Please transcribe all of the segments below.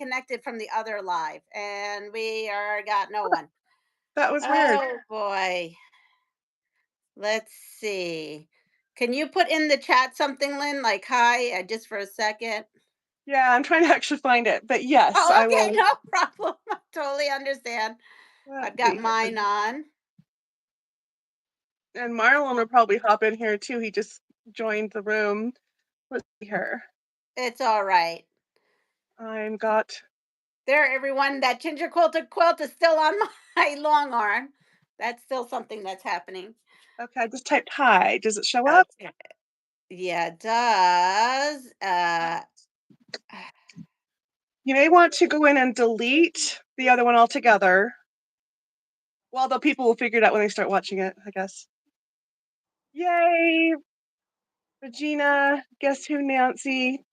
connected from the other live, and we are got no one. That was weird. Oh boy. Let's see. Can you put in the chat something, Lynn? Like hi, just for a second. Yeah, I'm trying to actually find it, but yes, Oh, I okay, will. no problem. I totally understand. Let's I've got see here. mine on. And Marlon will probably hop in here too. He just joined the room. Let's see here. It's all right. I'm got. There, everyone. That ginger quilted quilt is still on my long arm. That's still something that's happening. Okay, I just typed hi. Does it show up? Okay. Yeah, it does. You may want to go in and delete the other one altogether. Well, the people will figure it out when they start watching it, I guess. Yay, Regina. Guess who, Nancy?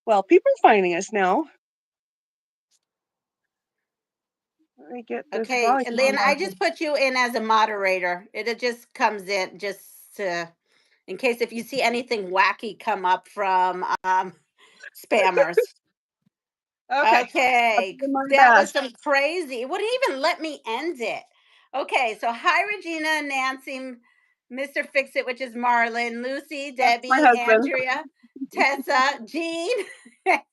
Well, people are finding us now. Let me get this Okay, volume Lynn, I down. just put you in as a moderator. It just comes in just to, in case if you see anything wacky come up from spammers. Okay, I'm Okay, doing my that was best. some crazy. It wouldn't even let me end it. Okay, so hi, Regina, Nancy, Mr. Fix It, which is Marlon, Lucy, That's my Debbie, husband. Andrea, Tessa, Jean,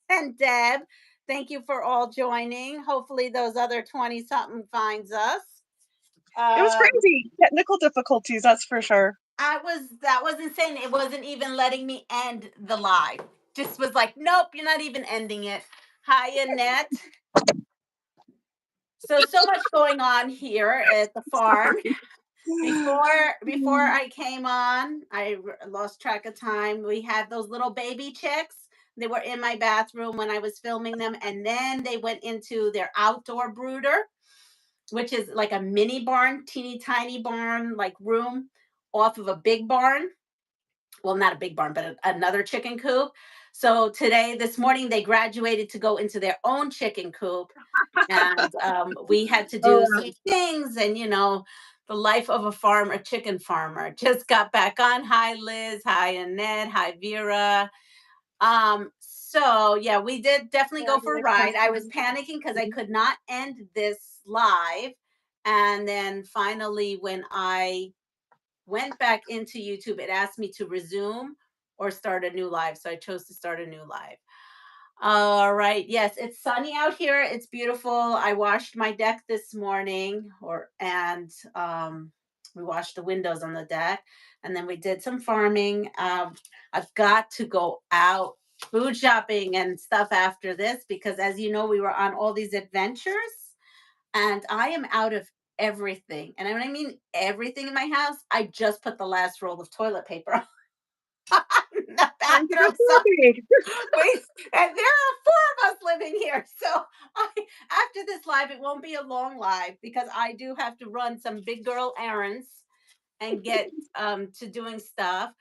and Deb. Thank you for all joining. Hopefully, those other 20 something finds us. It was Um, crazy. Technical difficulties, that's for sure. that was insane. It wasn't even letting me end the live. Just was like, nope, you're not even ending it. Hi, Annette. So much going on here at the farm. Before I came on, lost track of time. We had those little baby chicks. They were in my bathroom when I was filming them, and then they went into their outdoor brooder, which is like a mini barn, teeny tiny barn, like room off of a big barn. Well, not a big barn, but another chicken coop. So today, this morning, they graduated to go into their own chicken coop, and we had to Oh, do some things, and the life of a farmer, chicken farmer. Just got back on. Hi, Liz. Hi, Annette. Hi, Vera. So yeah, we did definitely go for a ride. I was panicking because I could not end this live, and then finally, when I went back into YouTube, it asked me to resume or start a new live. So I chose to start a new live. All right. Yes, it's sunny out here. It's beautiful. I washed my deck this morning, we washed the windows on the deck, and then we did some farming. I've got to go out food shopping and stuff after this because, as you know, we were on all these adventures, and I am out of everything. And when I mean everything in my house, I just put the last roll of toilet paper on the time to go bathroom. So shopping. wait, and there are four of us living here. So I, after this live, it won't be a long live because I do have to run some big girl errands and get to doing stuff.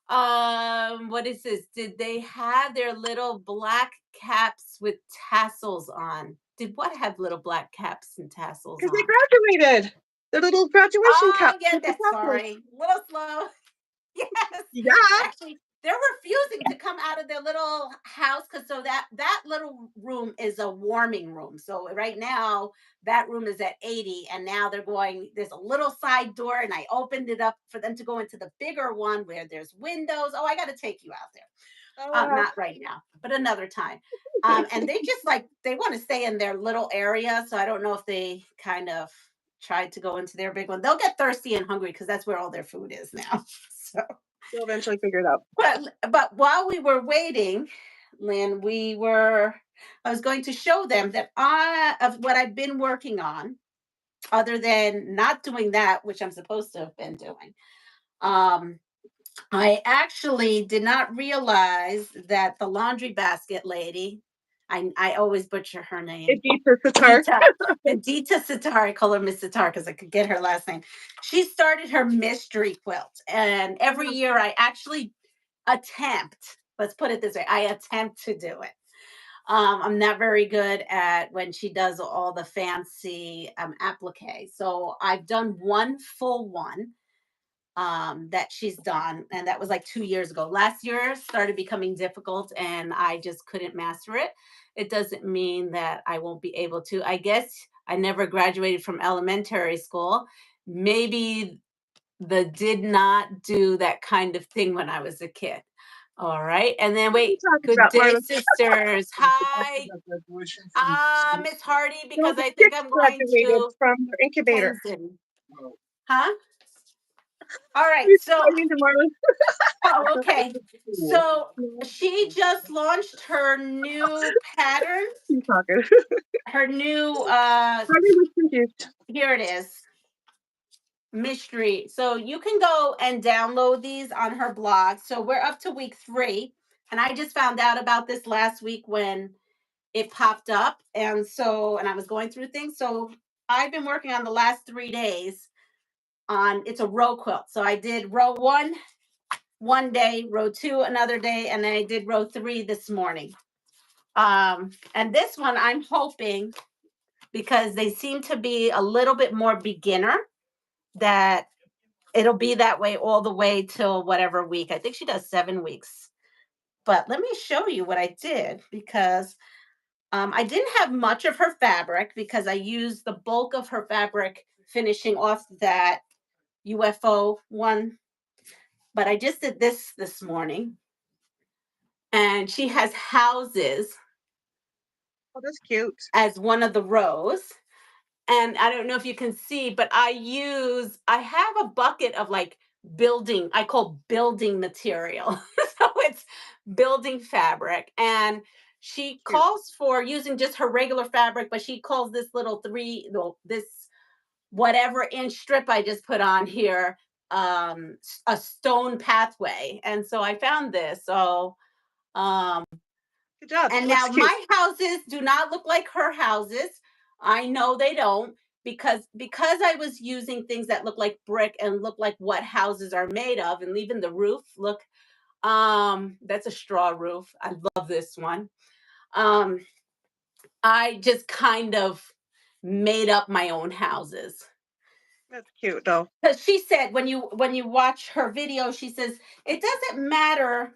What is this? Did they have their little black caps with tassels on? Did what have little black caps and tassels Because they on? graduated. Their little graduation Oh, cap yeah, with the that's tassels. sorry. A little slow. Yes. Yeah. Actually, they're refusing to come out of their little house because so that little room is a warming room. So right now that room is at 80, and now they're going. There's a little side door, and I opened it up for them to go into the bigger one where there's windows. Oh, I got to take you out there. Oh, wow. Not right now, but another time. And they just they want to stay in their little area. So I don't know if they kind of tried to go into their big one. They'll get thirsty and hungry because that's where all their food is now. So, You'll eventually figure it out. but while we were waiting, Lynn, I was going to show them that of what I've been working on, other than not doing that, which I'm supposed to have been doing. Um, I actually did not realize that the laundry basket lady, I always butcher her name, Idita Sitar. Dita, Dita Sitar. I call her Miss Sitar because I could get her last name. She started her mystery quilt, and every year I actually attempt. Let's put it this way: I attempt to do it. I'm not very good at when she does all the fancy applique. So I've done one full one, that she's done, and that was like 2 years ago. Last year started becoming difficult, and I just couldn't master it. It doesn't mean that I won't be able to. I guess I never graduated from elementary school. Maybe the did not do that kind of thing when I was a kid. All right. And then What are you wait, talking good about, day, Marla? sisters. Hi, Miss Hardy, No, because the I think chicks I'm going graduated to from their incubator. Kensington. Huh? All Are right. you So, explaining to Marla? oh, okay. So she just launched her new pattern, Keep talking. her new Marla was confused. here it is. Mystery. So you can go and download these on her blog. So we're up to week 3. And I just found out about this last week when it popped up. And I was going through things. So I've been working on the last 3 days on it's a row quilt. So I did row 1 day, row 2 another day, and then I did row 3 this morning. And this one I'm hoping, because they seem to be a little bit more beginner, that it'll be that way all the way till whatever week. I think she does 7 weeks. But let me show you what I did, because I didn't have much of her fabric because I used the bulk of her fabric finishing off that UFO one. But I just did this morning. And she has houses Oh, that's cute. as one of the rows. And I don't know if you can see, but I have a bucket of like building, I call building material. So it's building fabric. And she Cute. calls for using just her regular fabric, but she calls this little this whatever inch strip I just put on here, a stone pathway. And so I found this. So, Good job. and Looks now cute. my houses do not look like her houses. I know they don't, because I was using things that look like brick and look like what houses are made of, and even the roof, look, that's a straw roof. I love this one. Um I just kind of made up my own houses. That's cute, though. Cuz she said when you watch her video, she says it doesn't matter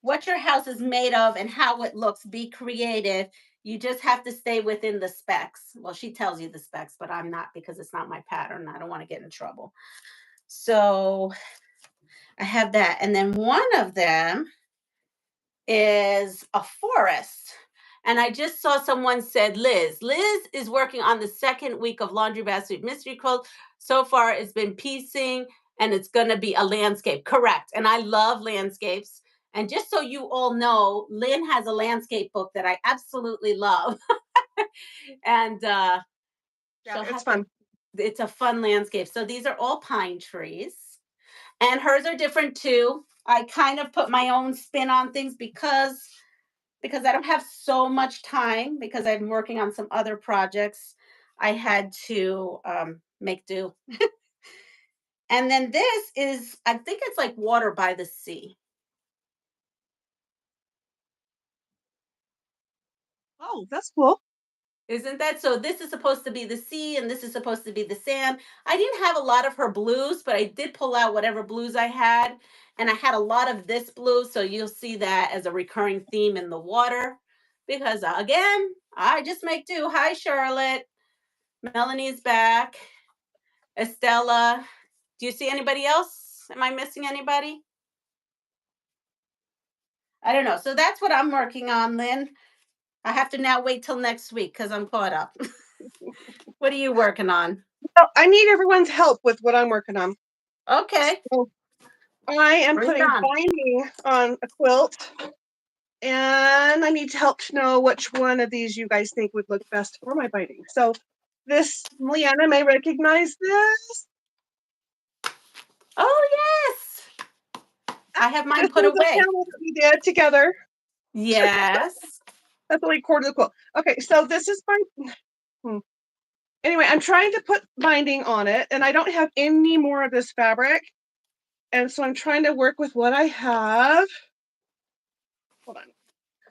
what your house is made of and how it looks. Be creative. You just have to stay within the specs. Well, she tells you the specs, but I'm not, because it's not my pattern. I don't want to get in trouble. So I have that. And then one of them is a forest. And I just saw someone said Liz. Liz is working on the 2nd week of Laundry Basket Mystery Quilt. So far, it's been piecing, and it's going to be a landscape. Correct. And I love landscapes. And just so you all know, Lynne has a landscape book that I absolutely love. And Yeah, she'll it's have to, fun. it's a fun landscape. So these are all pine trees. And hers are different too. I kind of put my own spin on things because I don't have so much time, because I'm working on some other projects. I had to make do. And then this is, I think it's like water by the sea. Oh, that's cool. Isn't that so? This is supposed to be the sea, and this is supposed to be the sand. I didn't have a lot of her blues, but I did pull out whatever blues I had. And I had a lot of this blue. So you'll see that as a recurring theme in the water. Because again, I just make do. Hi, Charlotte. Melanie's back. Estella. Do you see anybody else? Am I missing anybody? I don't know. So that's what I'm working on, Lynn. I have to now wait till next week because I'm caught up. What are you working on? Well, I need everyone's help with what I'm working on. Okay. So I am Bring it putting on. binding on a quilt, and I need help to know which one of these you guys think would look best for my binding. So this, Leanna may recognize this. Oh, yes. I have This mine put is a away. panel that we did together. Yes. That's only a quarter of the quilt. Okay, so this is my. Anyway, I'm trying to put binding on it, and I don't have any more of this fabric. And so I'm trying to work with what I have. Hold on.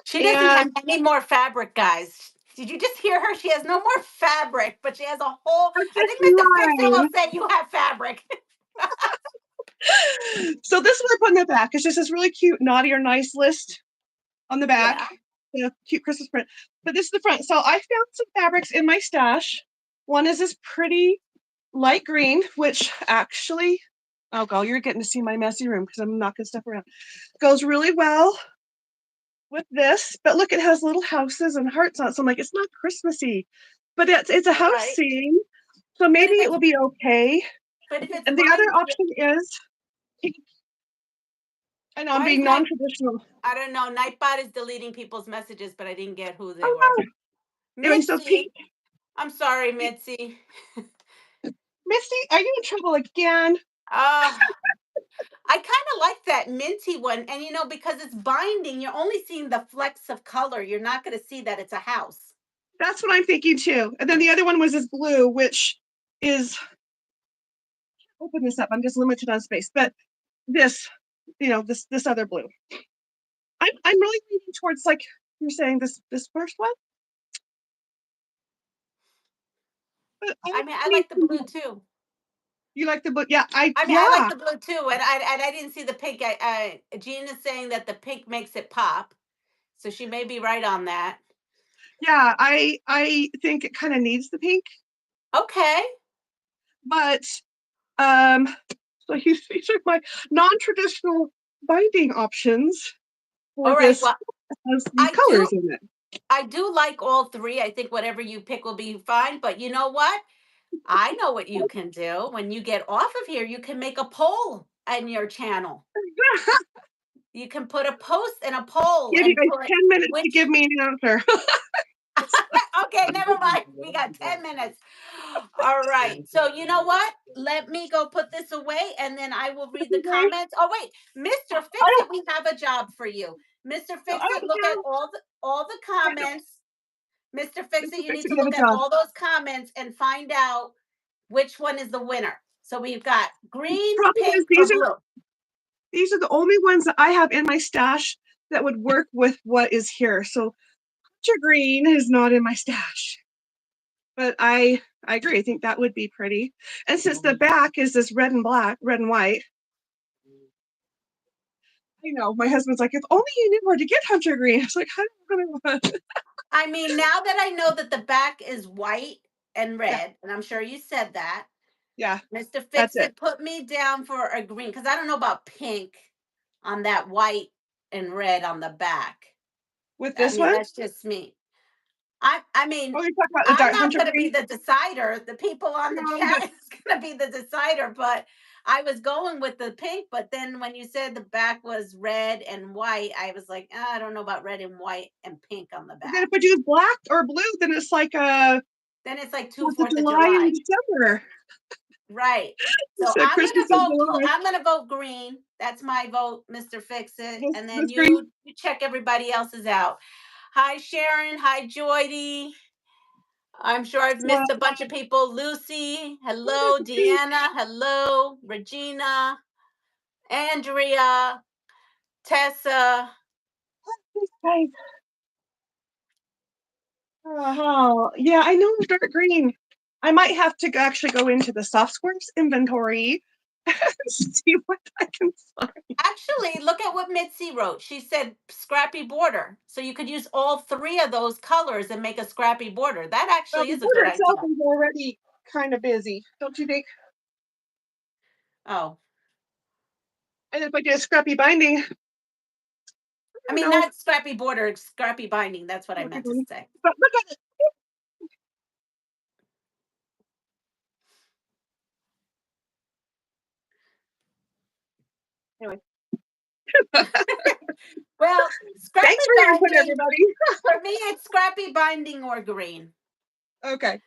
She doesn't have And any more fabric, guys. Did you just hear her? She has no more fabric, but she has a whole. I'm I just think like the 5th time I'll lying. say you have fabric. So this is what I put in the back. It's just this really cute naughty or nice list on the back. Yeah. Cute Christmas print. But this is the front. So I found some fabrics in my stash. One is this pretty light green, which actually, oh god, you're getting to see my messy room because I'm knocking stuff around. Goes really well with this. But look, it has little houses and hearts on it. So I'm like, it's not Christmassy, but it's a All house right. scene. So But maybe if it it's will be okay. but if it's And the other lined, option is, I know I'm why is being Night? non-traditional. I don't know. Nightbot is deleting people's messages, but I didn't get who they Oh were. no. Anyway, so Mitzi. pink. I'm sorry, Mitzi. Misty, are you in trouble again? Uh, I kind of like that minty one. And because it's binding, you're only seeing the flecks of color. You're not going to see that it's a house. That's what I'm thinking too. And then the other one was this blue, which is, open this up. I'm just limited on space, but this, this other blue. I'm really leaning towards, like you're saying, this first one. But I mean, I like the blue too. you like the blue? Yeah, I mean, I like yeah, the blue too, and I didn't see the pink. Jean is saying that the pink makes it pop, so she may be right on that. yeah. I think it kind of needs the pink, Okay. but um. So these are my non-traditional binding options for All right. this. Well, Has these I do colors in it. I do like all three. I think whatever you pick will be fine. But you know what? I know what you can do. When you get off of here, you can make a poll on your channel. You can put a post and a poll Give you and guys put 10 minutes to give which. me an answer. Okay, never mind. We got 10 minutes. All right. So, you know what? Let me go put this away and then I will read the Okay. comments. Oh, wait. Mr. I Fix don't. It, we have a job for you. Mr. No, Fix I It, don't look at have. all the I know. comments. Mr. Fix It, Mr. you Fix need It, to you have look a at job. all those comments and find out which one is the winner. So we've got green, Problem is, pink, or blue. these are the only ones that I have in my stash that would work with what is here. So Hunter green is not in my stash, but I agree. I think that would be pretty. And since the back is this red and black, red and white, I know my husband's like, if only you knew where to get Hunter green. I was like, I don't know. I mean, now that I know that the back is white and Yeah, red, and I'm sure you said that, yeah, Mr. that's Fix it. It put me down for a green because I don't know about pink on that white and red on the back. With I this mean, one, that's just me. I mean, oh, you're talking about the I'm dark not Hunter going to be green. the decider. The people on the No, chat is going to be the decider. But I was going with the pink. But then when you said the back was red and white, I was like, I don't know about red and white and pink on the then back. if we do black or blue, then it's like Then it's like two Fourth of Fourth of July in July. December. Right. So So Christmas in July. I'm gonna vote green. That's my vote, Mr. Fix It. And then This green. you check everybody else's out. Hi Sharon. Hi Joydy. I'm sure I've Uh, missed a bunch of people. Lucy, oh, there's hello. the pink. Deanna, hello. Regina, Andrea, Tessa. These guys. Oh, yeah, I know dark green. I might have to actually go into the soft squares inventory and see what I can find. Actually, look at what Mitzi wrote. She said scrappy border. So you could use all three of those colors and make a scrappy border. That Well, actually the is a good border itself idea. is already kind of busy, don't you think? Oh, And if I did a scrappy binding, I I don't mean, know. not scrappy border, scrappy binding. That's what I meant to say. But look at it. Anyway, Well, scrappy thanks for your input, binding, everybody. for me, it's scrappy binding or green. Okay.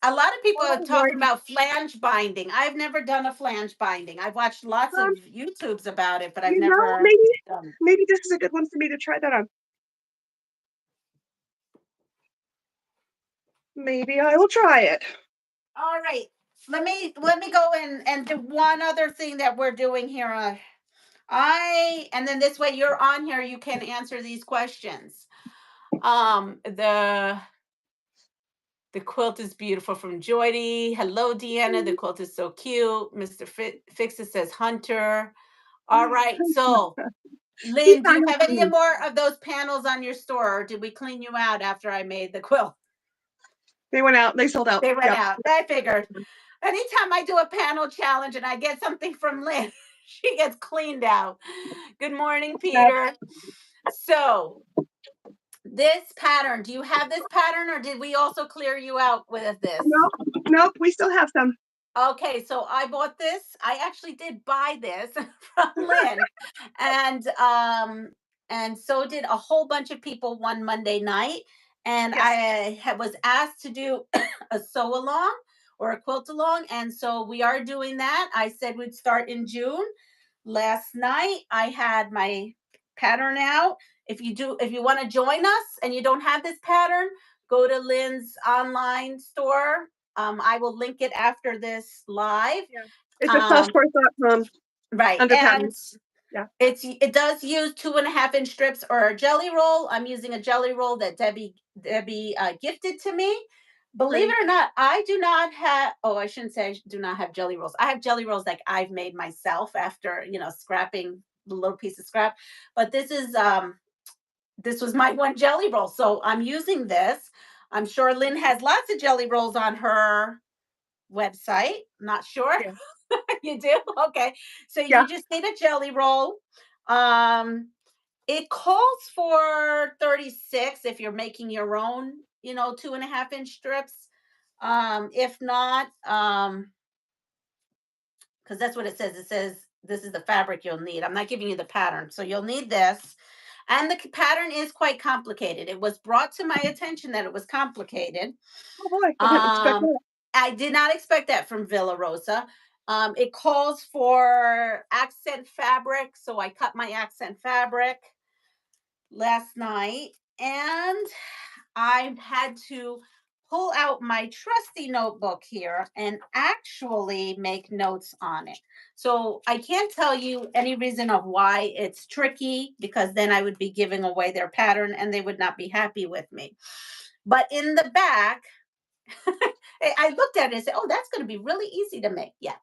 A lot of people are All right. talking about flange binding. I've never done a flange binding. I've watched lots of YouTubes about it, but I've never Maybe done it. this is a good one for me to try that on. Maybe I will try it. All right. Let me go in and do one other thing that we're doing here. And then this way you're on here, you can answer these questions. The The quilt is beautiful from Joydy. Hello, Deanna. The quilt is so cute. Mr. Fixit says Hunter. All right. So, He's Lynne, do not you have helping any me. more of those panels on your store, or did we clean you out after I made the quilt? They went out. They sold out. They went Yeah. out. I figured. Anytime I do a panel challenge and I get something from Lynne, she gets cleaned out. Good morning, Peter. So, this pattern, do you have this pattern, or did we also clear you out with this? Nope. Nope. We still have some. Okay, so I bought this. I actually did buy this from Lynne, and so did a whole bunch of people one Monday night. And Yes. was asked to do a sew along or a quilt along, and so we are doing that. I said we'd start in June. Last night I had my pattern out. If you want to join us and you don't have this pattern, go to Lynne's online store. I will link it after this live. Yeah. It's a Um, softcore.com right. under And pattern. Yeah. it does use 2.5-inch strips or a jelly roll. I'm using a jelly roll that Debbie gifted to me. Believe Pretty. it or not, I do not have. Oh, I shouldn't say I do not have jelly rolls. I have jelly rolls like I've made myself after scrapping the little piece of scrap. But this was my one jelly roll, so I'm using this. I'm sure Lynne has lots of jelly rolls on her website. Not sure. Yeah. You do? Okay. So Yeah. you just need a jelly roll. Um, it calls for 36 if you're making your own, 2.5-inch strips. If not, because that's what it says. It says this is the fabric you'll need. I'm not giving you the pattern. So you'll need this. And the pattern is quite complicated. It was brought to my attention that it was complicated. Oh boy. I didn't expect Um, that. I did not expect that from Villa Rosa. It calls for accent fabric, so I cut my accent fabric last night, and I had to pull out my trusty notebook here and actually make notes on it. So I can't tell you any reason of why it's tricky, because then I would be giving away their pattern and they would not be happy with me. But in the back, I looked at it and said, oh, that's going to be really easy to make. Yeah.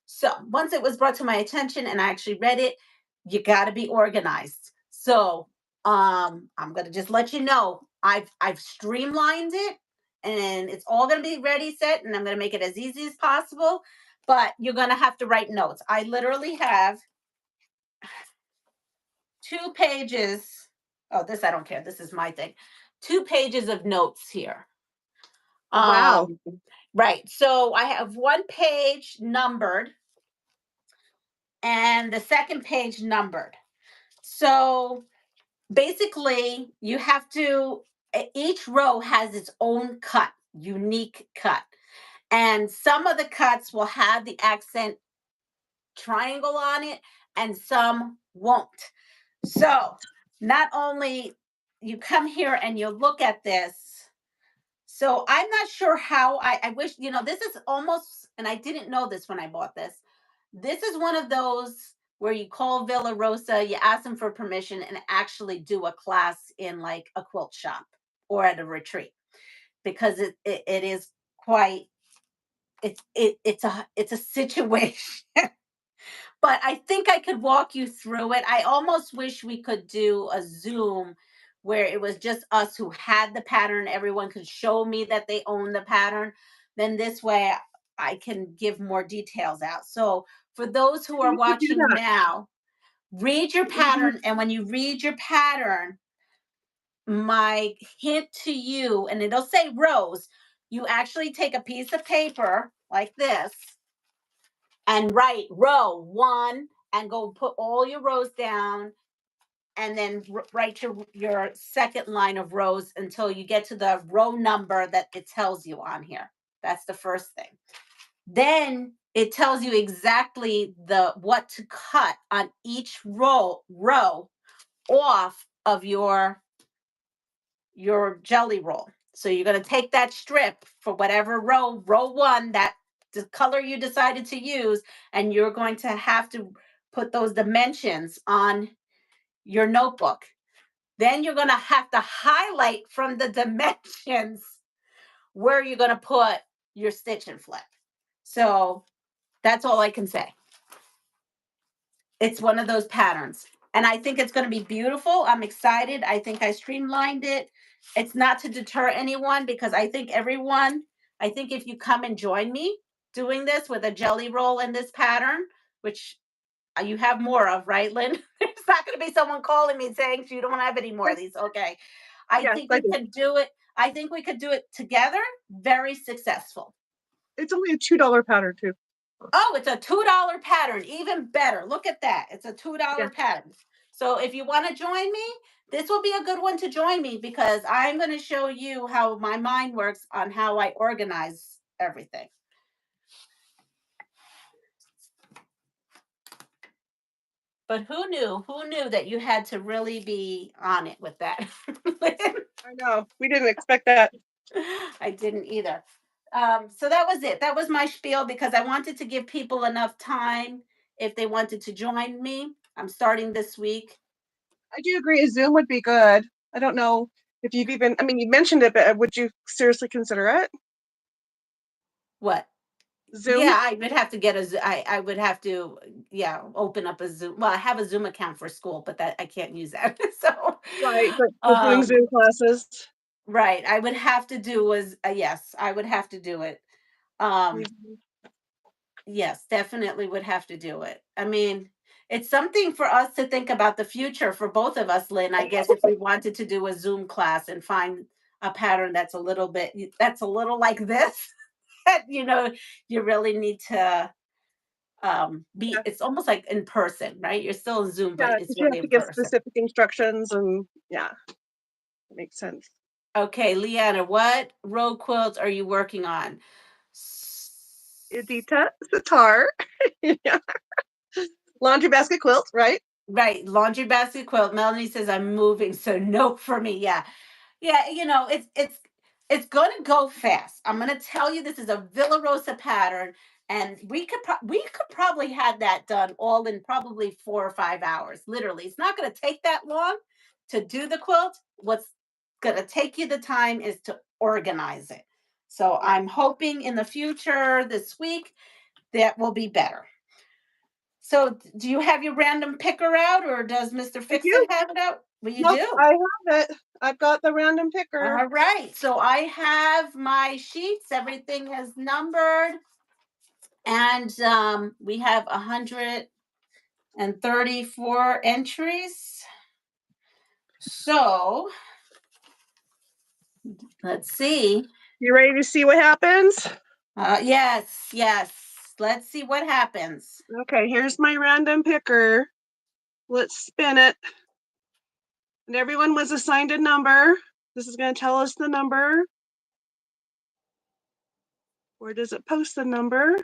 So once it was brought to my attention and I actually read it, you got to be organized. So I'm going to just let you know I've streamlined it, and it's all going to be ready, set, and I'm going to make it as easy as possible. But you're going to have to write notes. I literally have 2 pages. Oh, this I don't care. This is my thing. 2 pages of notes here. Wow. Right. So I have one page numbered and the second page numbered. So basically, you have to, each row has its own cut, unique cut. And some of the cuts will have the accent triangle on it, and some won't. So not only you come here and you look at this. So I'm not sure how I wish, this is almost, and I didn't know this when I bought this. This is one of those where you call Villa Rosa, you ask them for permission and actually do a class in like a quilt shop or at a retreat, because it is quite, it's a situation. But I think I could walk you through it. I almost wish we could do a Zoom where it was just us who had the pattern. Everyone could show me that they own the pattern. Then this way I can give more details out. So for those who are You could do watching that. now, read your Mhm. pattern. And when you read your pattern, my hint to you, and it'll say rows, you actually take a piece of paper like this and write row 1 and go put all your rows down, and then write your second line of rows until you get to the row number that it tells you on here. That's the first thing. Then it tells you exactly what to cut on each row off of your jelly roll. So you're going to take that strip for whatever row 1, that the color you decided to use, and you're going to have to put those dimensions on your notebook. Then you're going to have to highlight from the dimensions where you're going to put your stitch and flip. So that's all I can say. It's one of those patterns. And I think it's going to be beautiful. I'm excited. I think I streamlined it. It's not to deter anyone because I think if you come and join me doing this with a jelly roll in this pattern, which you have more of, right, Lynn? There's not going to be someone calling me saying you don't have any more of these. Okay. I Yes, think I we do. can do it. I think we could do it together. Very successful. It's only a $2 pattern too. Oh, it's a $2 pattern. Even better. Look at that. It's a Yeah. $2 pattern. So if you want to join me, this will be a good one to join me because I'm going to show you how my mind works on how I organize everything. But who knew? Who knew that you had to really be on it with that? I know. We didn't expect that. I didn't either. So that was it. That was my spiel because I wanted to give people enough time if they wanted to join me. I'm starting this week. I do agree. A Zoom would be good. I don't know if you've even, I mean, you mentioned it, but would you seriously consider it? What? Zoom? Yeah, I would have to get I would have to, yeah, open up a Zoom. Well, I have a Zoom account for school, but that I can't use that. So, Right. But doing um, Zoom classes. right, I would have to do was yes, I would have to do it. Um, Mhm. yes, definitely would have to do it. I mean, it's something for us to think about the future for both of us, Lynn. I guess if we wanted to do a Zoom class and find a pattern that's a little like this, that you really need to be Yeah. it's almost like in person, right? You're still in Zoom, but Yeah. it's Because you really have to in give person. specific instructions and yeah, it makes sense. Okay, Leanna, what row quilts are you working on? Edita, sitar. Yeah. Laundry basket quilt, right? Right, laundry basket quilt. Melanie says I'm moving, so no for me. Yeah. Yeah, it's going to go fast. I'm going to tell you this is a Villa Rosa pattern and we could probably have that done all in probably 4 or 5 hours. Literally. It's not going to take that long to do the quilt. What's going to take you the time is to organize it. So Right. I'm hoping in the future this week that will be better. So do you have your random picker out or does Mr. I Fix do. It have it out? Well, you Nope, do. I have it. I've got the random picker. All right. So I have my sheets. Everything is numbered. And we have 134 entries. So let's see. You ready to see what happens? Yes, yes. Let's see what happens. Okay, here's my random picker. Let's spin it. And everyone was assigned a number. This is going to tell us the number. Where does it post the number?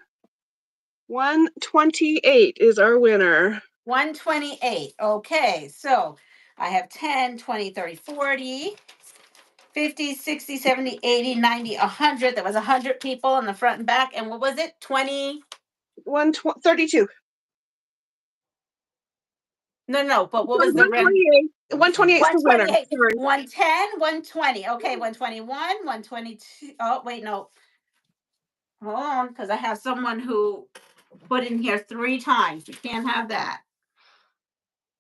128 is our winner. 128. Okay. So I have 10, 20, 30, 40, 50, 60, 70, 80, 90, 100. There was 100 people in the front and back. And what was it? 20. 32. No, no. But what Sorry, was the rent? 128. 128 is the winner. 128, Sorry. 110, 120. Okay, 121, 122. Oh, wait, no. Hold on, because I have someone who put in here 3 times. You can't have that.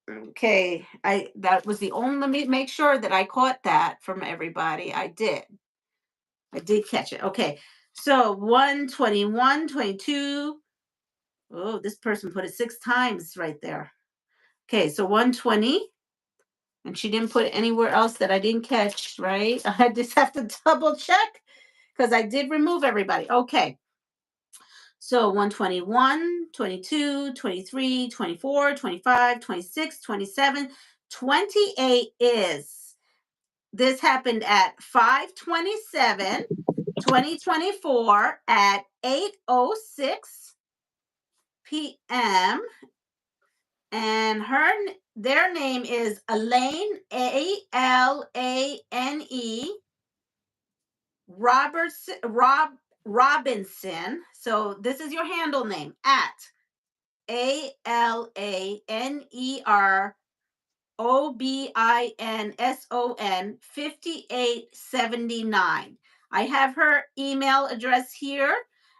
Okay, that was the only, let me make sure that I caught that from everybody. I did. I did catch it. Okay. So 121, 22. Oh, this person put it 6 times right there. Okay, so 120. And she didn't put it anywhere else that I didn't catch, right? I just have to double check because I did remove everybody. Okay. So 121, 22, 23, 24, 25, 26, 27, 28 is this happened at 5:27, 2024 at 8:06 p.m. And their name is Elaine, Alane Robinson. So this is your handle name at ALANEROBINSON 5879. I have her email address here,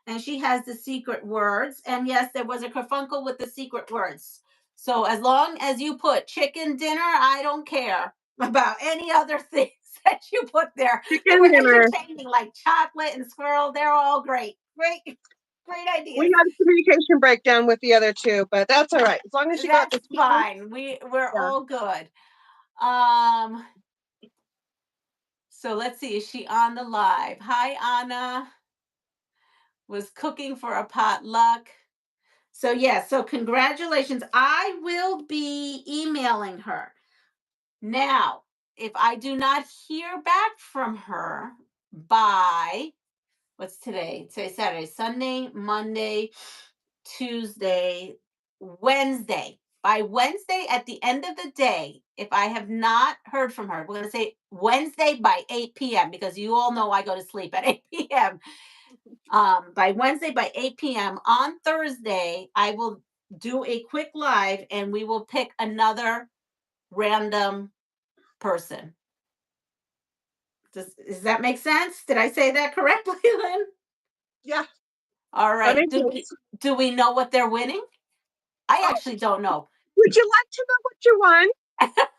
and she has the secret words. And yes, there was a kerfunkel with the secret words. So as long as you put chicken dinner, I don't care about any other things that you put there. They Chicken were dinner. entertaining, like chocolate and squirrel. They're all great. Great We ideas. had a communication breakdown with the other two, but that's all right. As long as you got That's the chicken. fine. We're Yeah. all good. Um, so let's see, is she on the live? Hi, Anna. Was cooking for a potluck. So yeah, so congratulations. I will be emailing her. Now, if I do not hear back from her by what's today? Today's Saturday, Sunday, Monday, Tuesday, Wednesday. By Wednesday at the end of the day, if I have not heard from her, we're going to say Wednesday by 8 p.m. because you all know I go to sleep at 8 p.m. By Wednesday by 8 p.m. On Thursday, I will do a quick live and we will pick another random person. Does that make sense? Did I say that correctly, Lynn? Yeah. All That right. makes sense. Do we know what they're winning? I Oh, actually don't know. would you like to know what you won?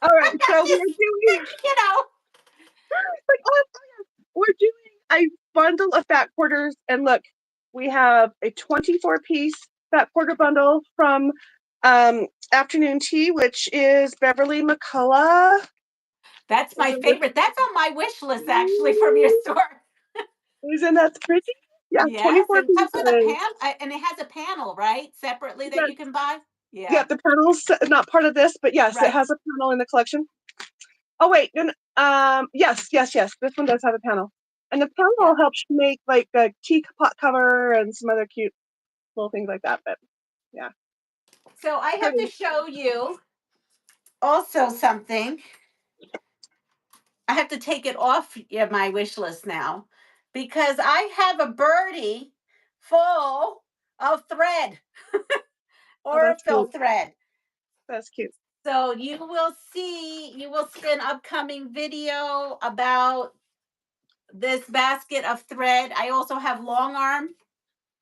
All right. So we're Just, doing you know. like, oh, we're doing a bundle of fat quarters, and look, we have a 24-piece fat quarter bundle from Afternoon Tea, which is Beverly McCullough. That's my favorite. That's on my wish list actually from your store. Isn't that pretty? Yeah, Yes, 24 and comes with a pieces. pan, and it has a panel, right? Separately that Yes. you can buy. Yeah, Yeah, the panel's not part of this, but yes, it right. has a panel in the collection. Oh wait, yes. This one does have a panel, and the Yeah. panel helps you make like a teapot cover and some other cute little things like that. But yeah, So I have to pretty. show you also something. I have to take it off my wish list now because I have a birdie full of thread Oh, or that's fill cute. thread. That's cute. So you will see an upcoming video about this basket of thread. I also have long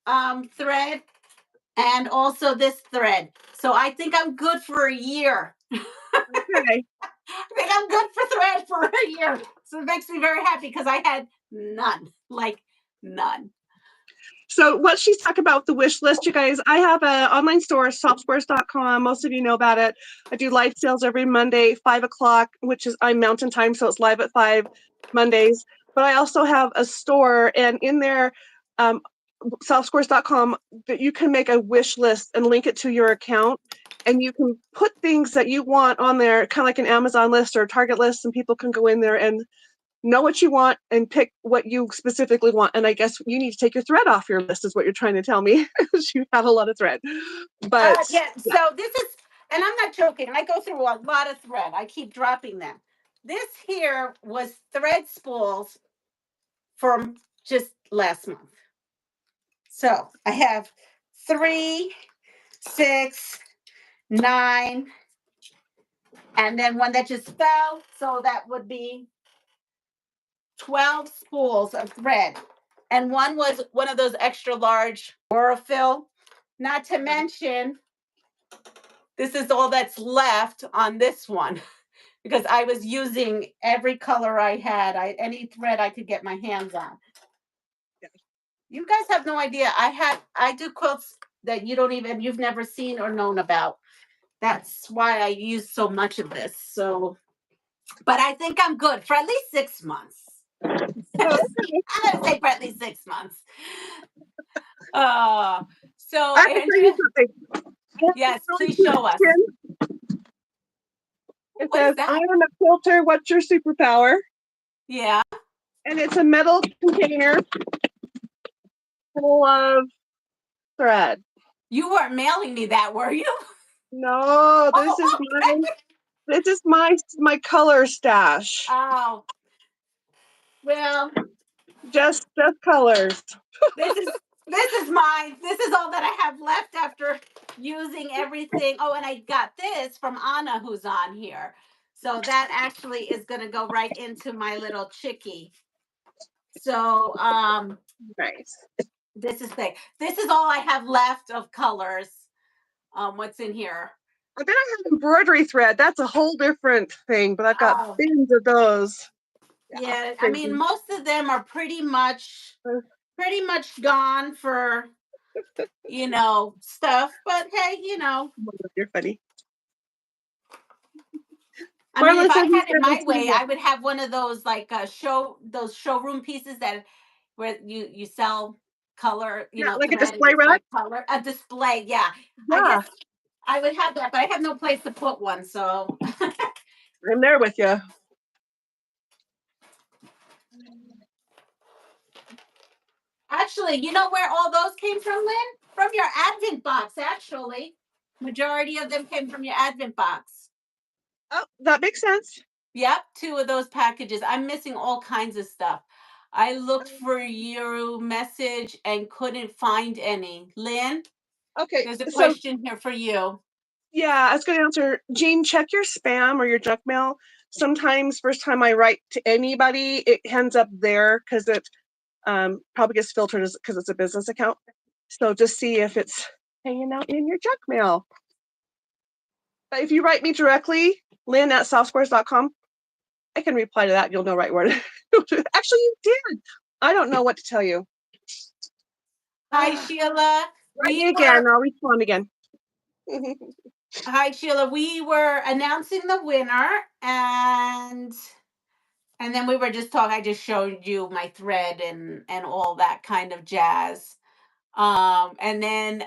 arm thread and also this thread. So I think I'm good for a year. Okay. I think I'm good for thread for a year. So it makes me very happy because I had none, like none. So what she's talking about with the wish list, you guys, I have an online store, softwares.com. Most of you know about it. I do live sales every Monday, 5 o'clock, which is I'm Mountain Time, so it's live at 5 Mondays. But I also have a store, and in there, softwares.com, that you can make a wish list and link it to your account. And you can put things that you want on there, kind of like an Amazon list or a Target list, and people can go in there and know what you want and pick what you specifically want. And I guess you need to take your thread off your list is what you're trying to tell me. You have a lot of thread. But Yeah. yeah, So this is, and I'm not joking. I go through a lot of thread. I keep dropping them. This here was thread spools from just last month. So I have 3, 6, 9, and then one that just fell. So that would be 12 spools of thread. And one was one of those extra large Aurifil. Not to mention, this is all that's left on this one because I was using every color I had, any thread I could get my hands on. You guys have no idea. I do quilts that you've never seen or known about. That's why I use so much of this. So, but I think I'm good for at least 6 months. I'm gonna say for at least 6 months. Uh, so I have to tell you Andrea, something. I have yes, this really please cute show us. pin. It What is says, that? I am a quilter, what's your superpower? Yeah, And it's a metal container full of thread. you weren't mailing me that, were you? No, this is Oh, mine. okay. This is my color stash. Oh, well, Just colors. this is this is mine. This is all that I have left after using everything. Oh, and I got this from Anna, who's on here. So that actually is going to go right into my little chickie. So Nice. this is thick. This is all I have left of colors. What's in here? And then I have embroidery thread. That's a whole different thing, but I've got Oh, bins of those. Yeah, yeah. I mean, crazy. most of them are pretty much gone for stuff. But hey, You're funny. I mean, if Marlon I said he's had it got my my way, table. I would have one of those like those showroom pieces that where you sell color, Yeah, like a thread and display it's rack. like color a display. Yeah, I Yeah, guess I would have that, but I have no place to put one. So I'm there with you. actually, you know where all those came from, Lynn? From your Advent box. Actually, majority of them came from your Advent box. Oh, that makes sense. Yep, two of those packages. I'm missing all kinds of stuff. I looked for your message and couldn't find any. Lynn, Okay, there's a so question here for you. yeah, I was going to answer. Jean, check your spam or your junk mail. Sometimes, first time I write to anybody, it ends up there because it probably gets filtered because it's a business account. So just see if it's hanging out in your junk mail. But if you write me directly, lynn@softSquares.com, I can reply to that. You'll know right where to. Actually, you did. I don't know what to tell you. Hi, Write Sheila. me We again. were I'll respond again. Hi, Sheila. We were announcing the winner, and then we were just talking. I just showed you my thread and all that kind of jazz. And then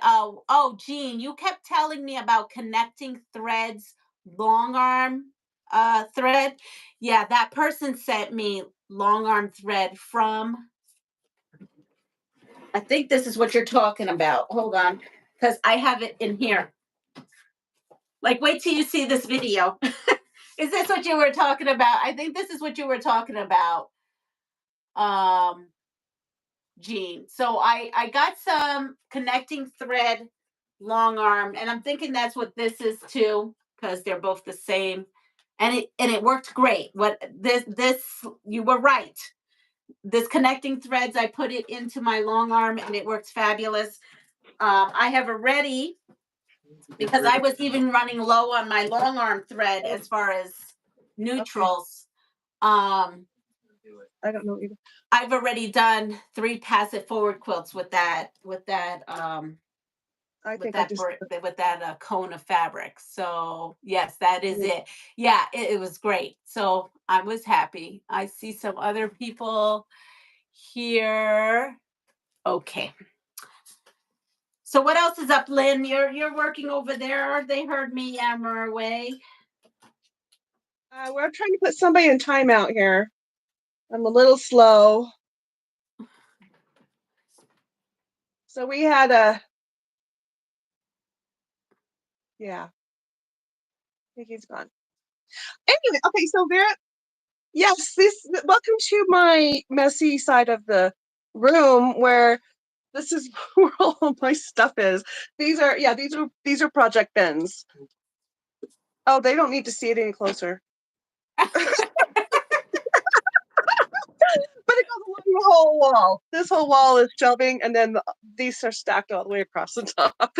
Jean, you kept telling me about connecting threads, long arm thread. Yeah, that person sent me long arm thread from, I think this is what you're talking about. Hold on, because I have it in here. Like, wait till you see this video. Is this what you were talking about? I think this is what you were talking about. Um, Jean. So I got some connecting thread long arm, and I'm thinking that's what this is too, because they're both the same. And it worked great. What this you were right. This connecting threads, I put it into my long arm and it works fabulous. I have already, because I was even running low on my long arm thread as far as Okay. neutrals. Um, I don't know either. I've already done 3 passive forward quilts with that I with think I that just. with that cone of fabric. So yes, that is it. Yeah, it was great. So I was happy. I see some other people here. Okay. So what else is up, Lynn? You're working over there. They heard me yammer away. We're trying to put somebody in timeout here. I'm a little slow. So we had a. Yeah, I think he's gone. Anyway, okay, so there. Yes, welcome to my messy side of the room where this is where all of my stuff is. These are project bins. Oh, they don't need to see it any closer. But it goes along the whole wall. This whole wall is shelving, and then these are stacked all the way across the top.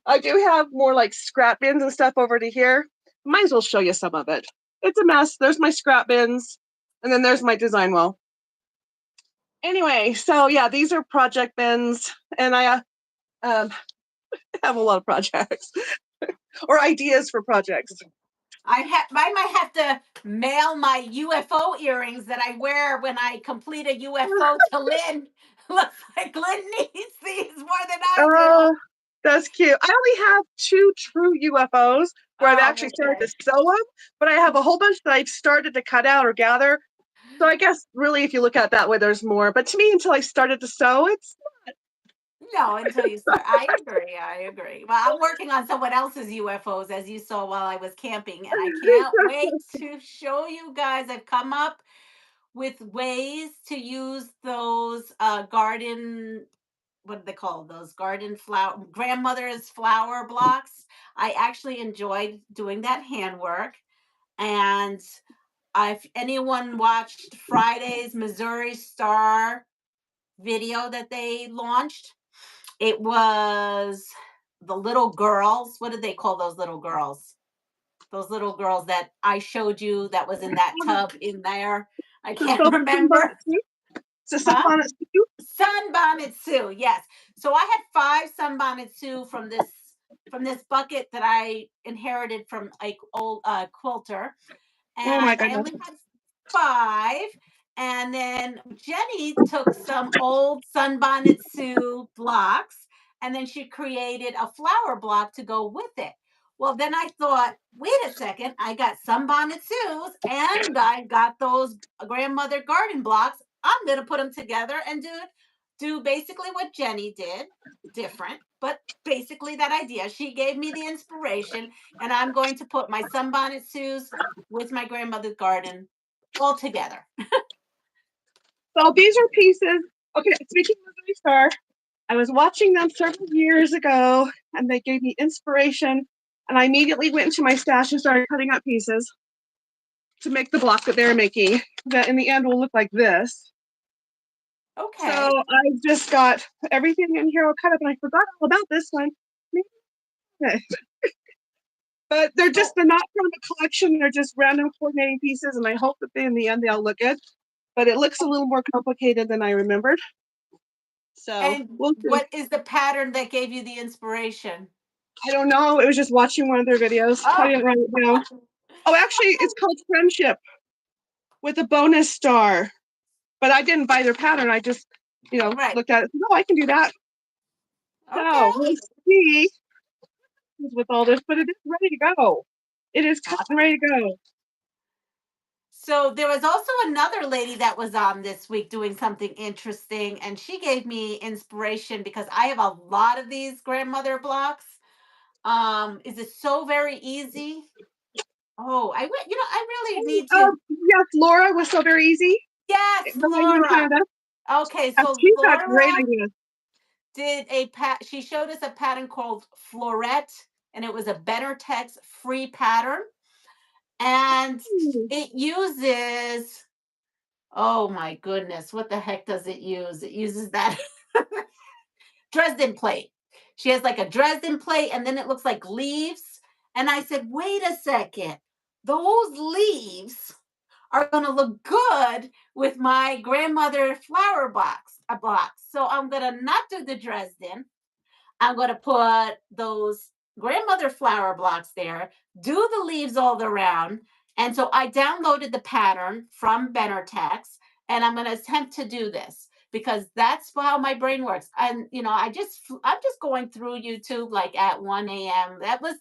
I do have more like scrap bins and stuff over to here. Might as well show you some of it. It's a mess. There's my scrap bins, and then there's my design wall. Anyway, so yeah, these are project bins, and I have a lot of projects or ideas for projects. I might have to mail my UFO earrings that I wear when I complete a UFO to Lynn. Looks like Lynn needs these more than I Uh, do. that's cute. I only have 2 true UFOs where I've Oh, actually started to okay. sew them, but I have a whole bunch that I've started to cut out or gather. So I guess really, if you look at it that way, there's more. But to me, until I started to sew, it's No, until you start. I agree. I agree. Well, I'm working on someone else's UFOs, as you saw while I was camping, and I can't wait to show you guys. I've come up with ways to use those garden, what do they call those, garden flower, grandmother's flower blocks. I actually enjoyed doing that handwork, and if anyone watched Friday's Missouri Star video that they launched, it was the little girls. What did they call those little girls? Those little girls that I showed you that was in that tub in there. I can't remember. It's a Huh? Sunbonnet Sue? Sunbonnet Sue, yes. So I had 5 Sunbonnet Sue from this bucket that I inherited from like old quilter, Oh my and I goodness. only had 5. And then Jenny took some old Sunbonnet Sue blocks, and then she created a flower block to go with it. Well, then I thought, wait a second, I got Sunbonnet Sue's and I got those grandmother garden blocks. I'm gonna put them together and do basically what Jenny did, different, but basically that idea. She gave me the inspiration, and I'm going to put my Sunbonnet Sue's with my grandmother's garden all together. So these are pieces. Okay, speaking of Missouri Star, I was watching them several years ago, and they gave me inspiration. And I immediately went into my stash and started cutting up pieces to make the block that they're making. That in the end will look like this. So Okay. I've just got everything in here all cut up, and I forgot all about this one. Okay. But they're not from the collection. They're just random coordinating pieces, and I hope that in the end they'll look good. But it looks a little more complicated than I remembered. So And we'll see. what is the pattern that gave you the inspiration? I don't know. It was just watching one of their videos. I Oh, didn't write it down. Oh, actually, it's called Friendship with a bonus star. But I didn't buy their pattern. I just, right. looked at it. No, I can do that. So Okay. we'll see with all this, but it is ready to go. It is cut and ready to go. So there was also another lady that was on this week doing something interesting, and she gave me inspiration because I have a lot of these grandmother blocks. Is it so very easy? Oh, I really need to. Yes, Laura was so very easy. Yes, Living in Laura. Canada. Okay, And so she's got great Laura ideas. did she showed us a pattern called Florette, and it was a Better Text free pattern, and Ooh. it uses, oh my goodness, what the heck does it use? It uses that Dresden plate. She has like a Dresden plate, and then it looks like leaves. And I said, wait a second, those leaves are going to look good with my grandmother flower box. So I'm going to not do the Dresden. I'm going to put those grandmother flower blocks there, do the leaves all around. And so I downloaded the pattern from Text, and I'm going to attempt to do this because that's how my brain works. And I'm just going through YouTube like at 1 a.m. That was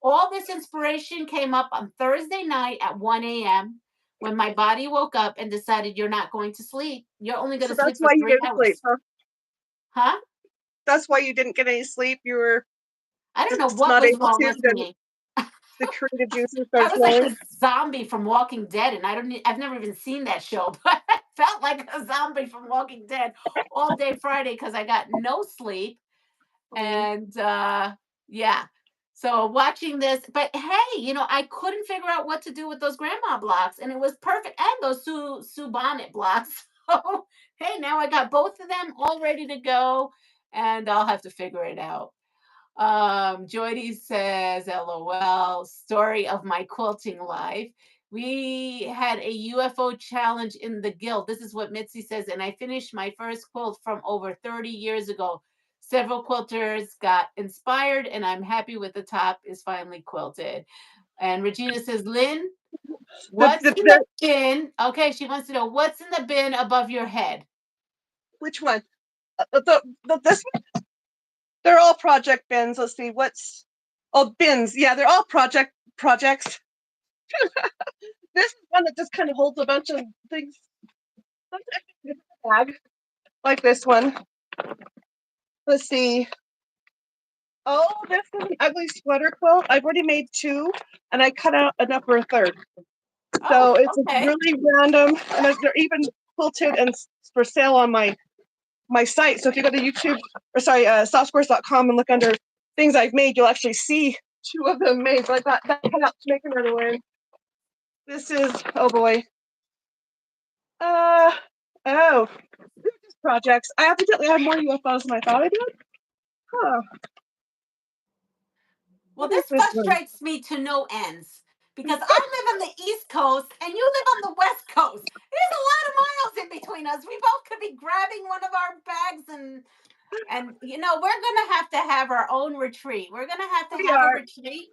all this inspiration came up on Thursday night at 1 a.m. when my body woke up and decided you're not going to sleep. You're only going So to that's sleep for why you 3 didn't sleep, hours. huh? Huh? That's why you didn't get any sleep. You were I don't know just what not was able wrong to. with Then me. the creative juices I started was like flowing. the zombie from Walking Dead, and I've never even seen that show, but I felt like a zombie from Walking Dead all day Friday because I got no sleep. And yeah. So watching this, but hey, I couldn't figure out what to do with those grandma blocks, and it was perfect. And those Sue Bonnet blocks. So hey, now I got both of them all ready to go, and I'll have to figure it out. Jody says, LOL, story of my quilting life. We had a UFO challenge in the guild. This is what Mitzi says, and I finished my first quilt from over 30 years ago. Several quilters got inspired, and I'm happy with the top is finally quilted. And Regina says, Lynn, The, what's the, in the the, bin? Okay, she wants to know what's in the bin above your head. which one? This one? They're all project bins. Let's see. Bins. Yeah, they're all projects. This is one that just kind of holds a bunch of things. Bag, like this one. Let's see. Oh, this is an ugly sweater quilt. I've already made 2, and I cut out enough for a third. Oh, So it's okay. really random, and they're even quilted and for sale on my site. So if you go to YouTube, or sorry, softSquares.com and look under things I've made, you'll actually see 2 of them made. But I got that cut out to make another one. This is, oh boy. Oh, projects. I evidently have more UFOs than I thought I did. Huh. Well, What is this this one? frustrates me to no ends because I live on the East Coast and you live on the West Coast. There's a lot of miles in between us. We both could be grabbing one of our bags and we're gonna have our own retreat. We're gonna have to We have a are. retreat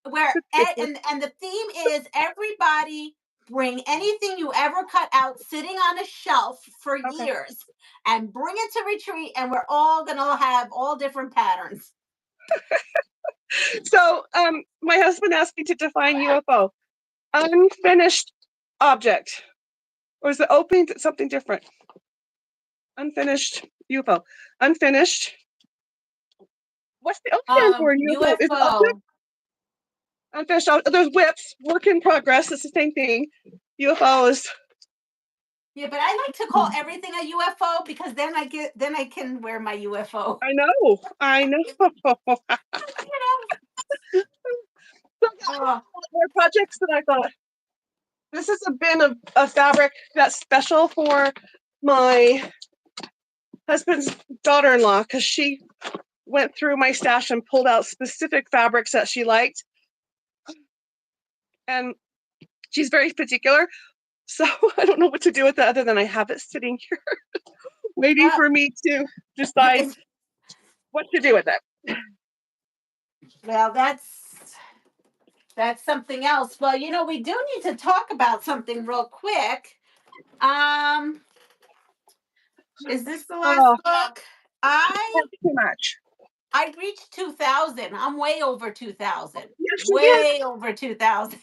where and the theme is everybody bring anything you ever cut out sitting on a shelf for Okay. years and bring it to retreat and we're all gonna have all different patterns. So, my husband asked me to define UFO. Unfinished object. Or is it open to something different? Unfinished UFO. Unfinished. What's the O stand for UFO? Is it object? UFO. Unfinished. There's whips. Work in progress. It's the same thing. UFO is. Yeah, but I like to call everything a UFO because then I can wear my UFO. I know. I know. Oh, More projects that I thought. This has a bin of fabric that's special for my husband's daughter-in-law because she went through my stash and pulled out specific fabrics that she liked. And she's very particular. So I don't know what to do with it other than I have it sitting here waiting for me to decide what to do with it. well, that's something else. Well, we do need to talk about something real quick. Is this the last Oh, book? I too much. I reached 2000. I'm way over 2000. Yes, you did. Way over 2000.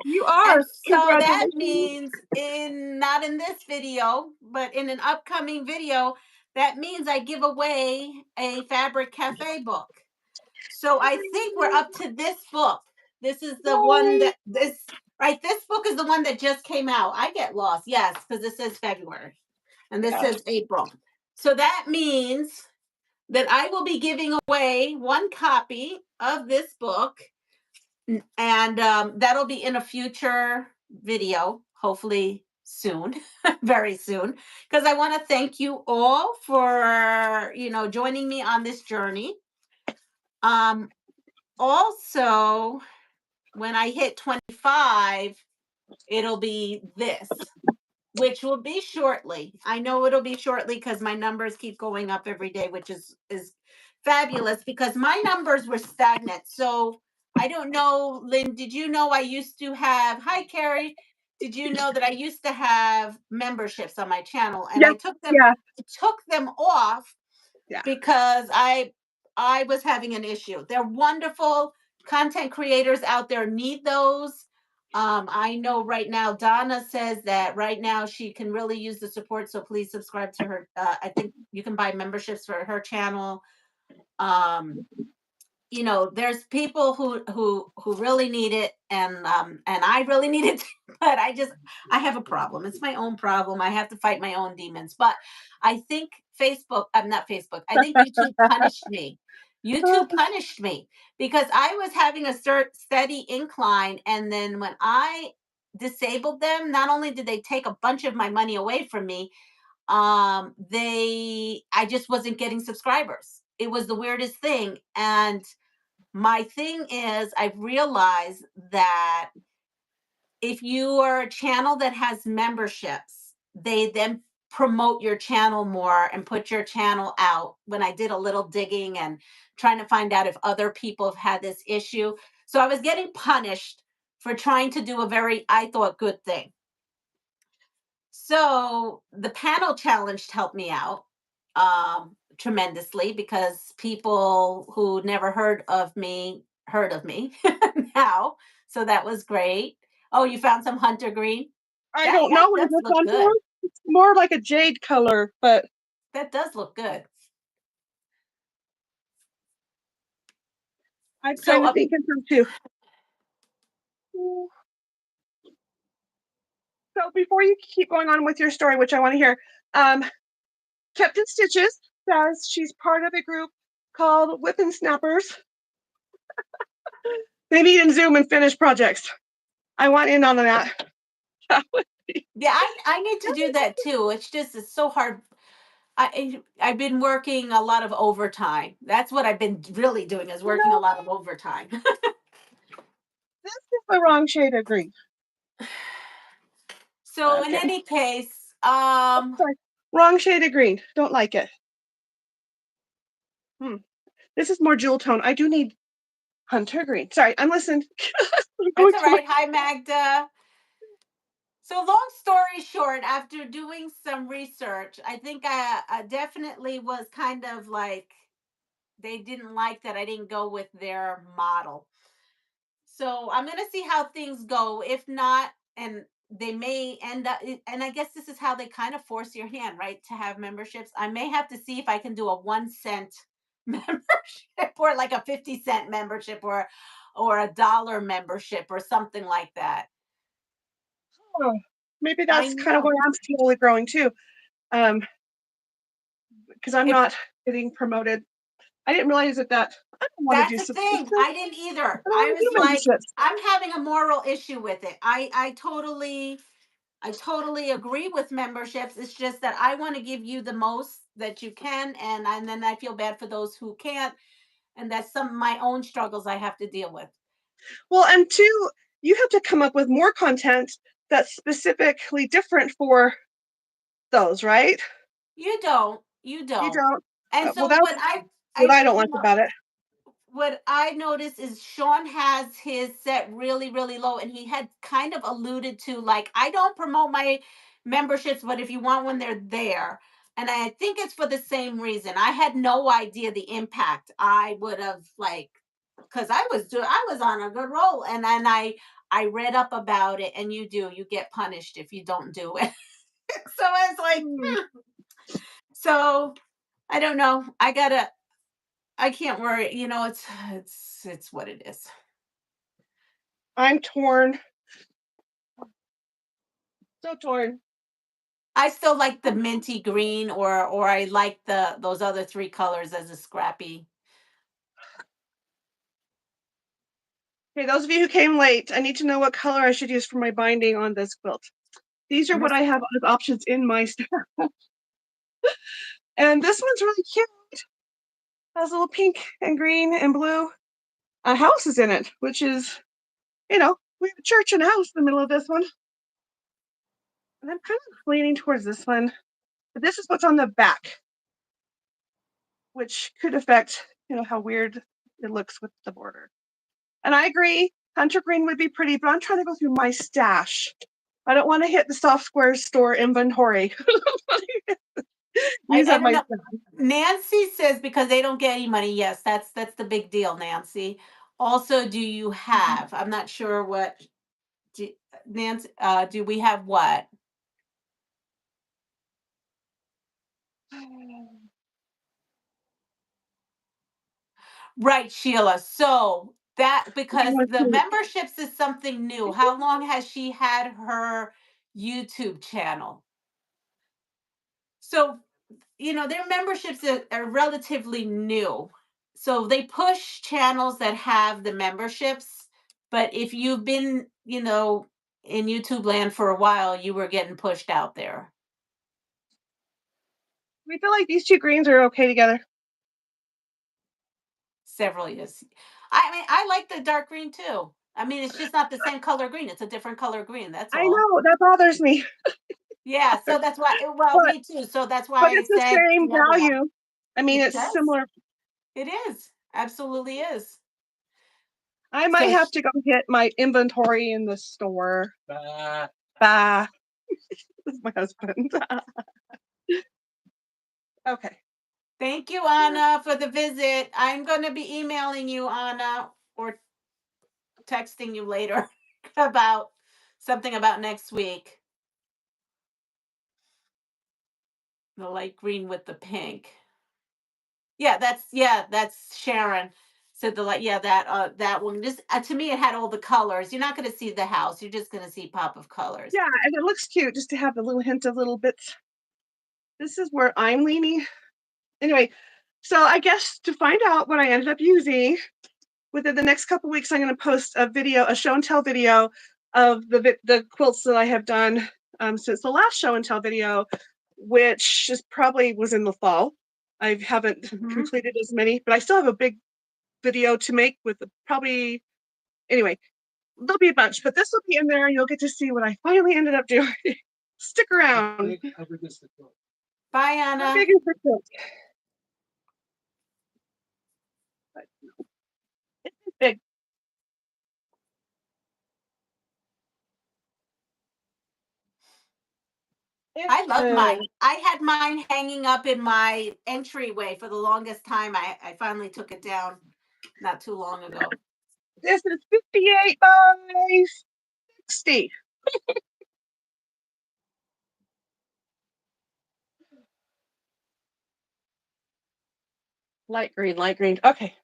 You are. And so that Congratulations. means not in this video, but in an upcoming video, that means I give away a Fabric Cafe book. So I think we're up to this book. This is the one that this book is the one that just came out. I get lost, yes, because this says February and this says April. So that means that I will be giving away one copy of this book, and that'll be in a future video, hopefully soon, very soon, because I want to thank you all for joining me on this journey. Also, when I hit 25, it'll be this, which will be shortly. I know it'll be shortly because my numbers keep going up every day, which is fabulous because my numbers were stagnant. So I don't know, Lynn, did you know I used to have, hi, Carrie. Did you know that I used to have memberships on my channel and I took them off because I was having an issue. They're wonderful content creators out there need those. I know right now Donna says that right now she can really use the support, so please subscribe to her. I think you can buy memberships for her channel. There's people who really need it, and I really need it, but I have a problem. It's my own problem. I have to fight my own demons. But I think Facebook, I'm not Facebook. I think YouTube punished me. YouTube punished me because I was having a steady incline, and then when I disabled them, not only did they take a bunch of my money away from me, I just wasn't getting subscribers. It was the weirdest thing, and my thing is I've realized that if you are a channel that has memberships, they then promote your channel more and put your channel out. When I did a little digging and trying to find out if other people have had this issue. So I was getting punished for trying to do a very, I thought, good thing. So the panel challenge helped me out tremendously because people who never heard of me now. So that was great. Oh, you found some hunter green? I don't know what does look good. It's more like a jade color, but that does look good. I'm kind of thinking so too. So before you keep going on with your story, which I want to hear, Captain Stitches says she's part of a group called Whippin' Snappers. They meet in Zoom and finish projects. I want in on that. That would be Yeah, I need to do that too. It's so hard. I've been working a lot of overtime. That's what I've been really doing, is you working a know, lot of overtime. this is the wrong shade of green. So in Okay. any case, Sorry. Wrong shade of green. Don't like it. Hmm. This is more jewel tone. I do need hunter green. Sorry, I'm listening. I'm that's going all through my right. Hi, Magda. So long story short, after doing some research, I think I definitely was kind of like, they didn't like that I didn't go with their model. So I'm gonna see how things go. If not, and they may end up, and I guess this is how they kind of force your hand, right? To have memberships. I may have to see if I can do a 1 cent membership, or like a 50 cent membership, or $1 membership or something like that. oh, maybe I that's kind of know. where I'm slowly growing too. Um, because I'm If not getting promoted. I didn't realize that I don't want to That's do the thing. subscriptions. I didn't either. I don't I want to was do like, memberships. I'm having a moral issue with it. I totally agree with memberships. It's just that I want to give you the most that you can, and then I feel bad for those who can't, and that's some of my own struggles I have to deal with. Well, and two, you have to come up with more content that's specifically different for those, right? You don't. You You don't. don't. And Well, so that's what I what I I don't you like know about it. what I noticed is Sean has his set really, really low, and he had kind of alluded to, like, I don't promote my memberships, but if you want one, they're there. And I think it's for the same reason. I had no idea the impact I would have, like, because I was on a good roll, and then I read up about it, and you get punished if you don't do it. So I was like, Hmm. hmm. So I don't know. I can't worry. It's what it is. I'm torn. So torn. I still like the minty green, or I like those other 3 colors as a scrappy. Okay, those of you who came late, I need to know what color I should use for my binding on this quilt. These are I'm what just I have as options in my stack. And this one's really cute. Has a little pink and green and blue houses in it, which is, we have a church and a house in the middle of this one. And I'm kind of leaning towards this one. But this is what's on the back, which could affect, how weird it looks with the border. And I agree, hunter green would be pretty, but I'm trying to go through my stash. I don't want to hit the soft squares store inventory. Use I up don't my know. stash. Nancy says because they don't get any money. Yes, that's the big deal, Nancy. Also, do you have? I'm not sure what do, Nancy. Do we have what? Right, Sheila. So that, because the memberships is something new. How long has she had her YouTube channel? So their memberships are relatively new. So they push channels that have the memberships. But if you've been, in YouTube land for a while, you were getting pushed out there We feel like these two greens are okay together. several years. I mean, I like the dark green too. I mean, it's just not the same color green. It's a different color green. That's I all. know that bothers me, Yeah. So that's why, well, but me too. So that's but why I it's the said same the other one. value. I mean, It it's does. similar. It is. Absolutely is. I might So have to go get my inventory in the store. Bah, this is my husband. Okay. thank you, Anna, for the visit. I'm going to be emailing you, Anna, or texting you later about something about next week. The light green with the pink. Yeah, that's Sharon. So the light, yeah, that one. Just to me, it had all the colors. You're not going to see the house. You're just going to see pop of colors. Yeah, and it looks cute just to have the little hint of little bits. This is where I'm leaning. Anyway, so I guess to find out what I ended up using within the next couple weeks, I'm going to post a video, a show and tell video of the quilts that I have done since the last show and tell video, which is probably was in the fall. I haven't Hmm. completed as many, but I still have a big video to make with probably anyway. There'll be a bunch, but this will be in there, and you'll get to see what I finally ended up doing. Stick around. Bye, How Anna. big is the quilt? It's big. It I love is. mine. I had mine hanging up in my entryway for the longest time. I finally took it down not too long ago. This is 58 by 60. Light green, light green. Okay.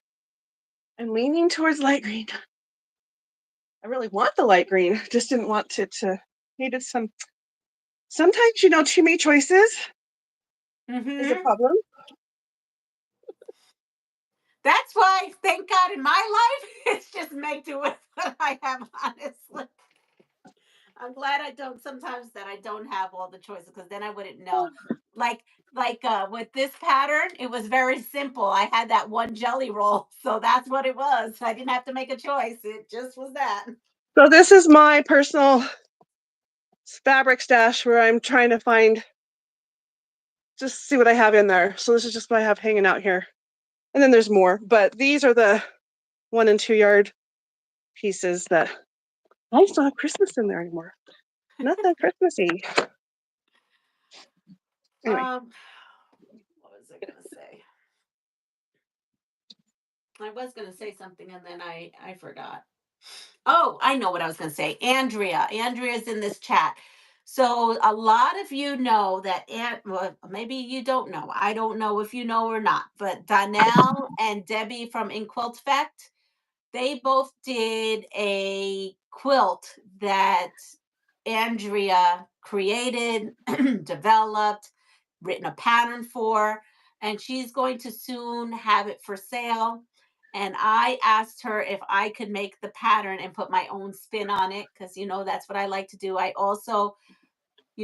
I'm leaning towards light green. I really want the light green. Just didn't want it to needed some sometimes too many choices is a Hmm. problem. That's why, thank God, in my life, it's just make do with what I have, honestly. I'm glad I don't sometimes that I don't have all the choices because then I wouldn't know. Like with this pattern, it was very simple. I had that one jelly roll, so that's what it was. I didn't have to make a choice. It just was that. So this is my personal fabric stash where I'm trying to find just see what I have in there. So this is just what I have hanging out here. And then there's more, but these are the 1 and 2 yard pieces that I just don't have Christmas in there anymore. Nothing Christmassy. Anyway, Um, what was I gonna say? I was gonna say something and then I forgot. Oh, I know what I was going to say. Andrea's in this chat. So a lot of you know that, well, maybe you don't know. I don't know if you know or not, but Donnell and Debbie from Inquilt Fact, they both did a quilt that Andrea created, developed, written a pattern for, and she's going to soon have it for sale. And I asked her if I could make the pattern and put my own spin on it because, that's what I like to do. I also,